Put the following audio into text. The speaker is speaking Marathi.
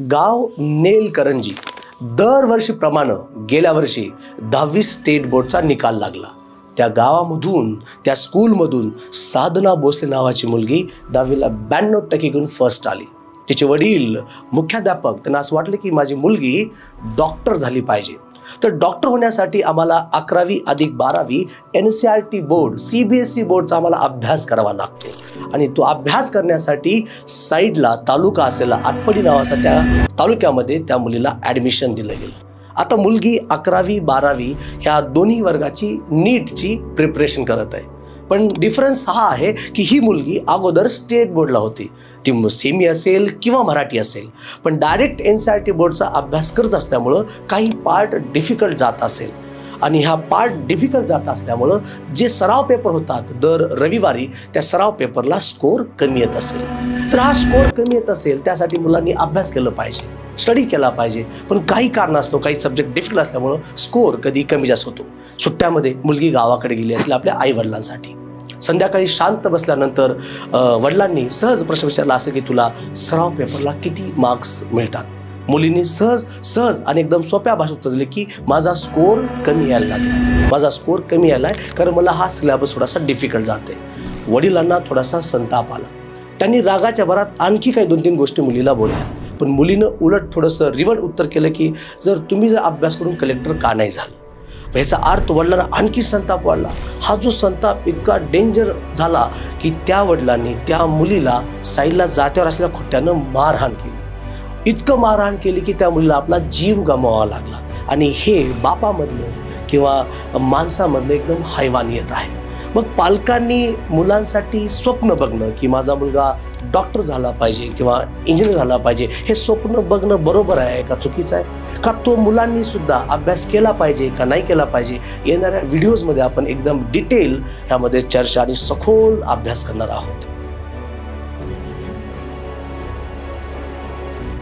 गाव नेलकरंजी दरवर्षीप्रमाणे गेल्या वर्षी 10वी स्टेट बोर्डचा निकाल लागला। त्या गावामधून त्या स्कूलमधून साधना भोसले नावाची मुलगी 10वीला 92% घेऊन फर्स्ट आली। तिचे वडील मुख्याध्यापक, त्यांना असं वाटलं की माझी मुलगी डॉक्टर झाली पाहिजे। तर डॉक्टर होण्यासाठी आम्हाला 11वी अधिक 12वी NCERT बोर्ड CBSE बोर्डचा आम्हाला अभ्यास करावा लागतो आणि तो अभ्यास करण्यासाठी साईडला तालुका असलेला आटपडी नावाचा त्या तालुक्यामध्ये त्या मुलीला ॲडमिशन दिलं गेलं। आता मुलगी 11वी 12वी ह्या दोन्ही वर्गाची नीटची प्रिपरेशन करत आहे। पण डिफरन्स हा आहे की ही मुलगी अगोदर स्टेट बोर्डला होती, ती सेमी असेल किंवा मराठी असेल, पण डायरेक्ट NCERT बोर्डचा अभ्यास करत असल्यामुळं काही पार्ट डिफिकल्ट जात असेल आणि ह्या पार्ट डिफिकल्ट जात असल्यामुळं जे सराव पेपर होतात दर रविवारी त्या सराव पेपरला स्कोर कमी येत असेल। तर हा स्कोर कमी येत असेल त्यासाठी मुलांनी अभ्यास केला पाहिजे, स्टडी केला पाहिजे, पण काही कारणास्तव काही सब्जेक्ट डिफिकल्ट असल्यामुळं स्कोर कधी कमी जास्त होतो। सुट्ट्यामध्ये मुलगी गावाकडे गेली असेल आपल्या आई वडिलांसाठी। संध्याकाळी शांत बसल्यानंतर वडिलांनी सहज प्रश्न विचारला असेल की तुला सराव पेपरला किती मार्क्स मिळतात। मुलींनी सहज आणि एकदम सोप्या भाषेत उत्तर दिले की माझा स्कोर कमी यायला लागला, माझा स्कोर कमी यायलाय कारण मला हा सिलेबस थोडासा डिफिकल्ट जाते। वडिलांना थोडासा संताप आला, त्यांनी रागाच्या भरात आणखी काही 2-3 गोष्टी मुलीला बोलल्या, पण मुलीनं उलट थोडंसं रिव्हर्ट उत्तर केलं की तुम्ही जर अभ्यास करून कलेक्टर का नाही झालं। ह्याचा अर्थ वडिलांना आणखी संताप वाढला। हा जो संताप इतका डेंजर झाला की त्या वडिलांनी त्या मुलीला साईडला जात्यावर असलेल्या खोट्यानं मारहाण केली, इतकं मारहाण केली की त्या मुलीला आपला जीव गमवावा लागला। आणि हे बापामधलं किंवा माणसामधलं एकदम हैवानियत आहे। मग पालकांनी मुलांसाठी स्वप्न बघणं की माझा मुलगा डॉक्टर झाला पाहिजे किंवा इंजिनियर झाला पाहिजे, हे स्वप्न बघणं बरोबर आहे का चुकीचं आहे, का तो मुलांनी सुद्धा अभ्यास केला पाहिजे का नाही केला पाहिजे, येणाऱ्या व्हिडिओजमध्ये आपण एकदम डिटेल ह्यामध्ये चर्चा आणि सखोल अभ्यास करणार आहोत।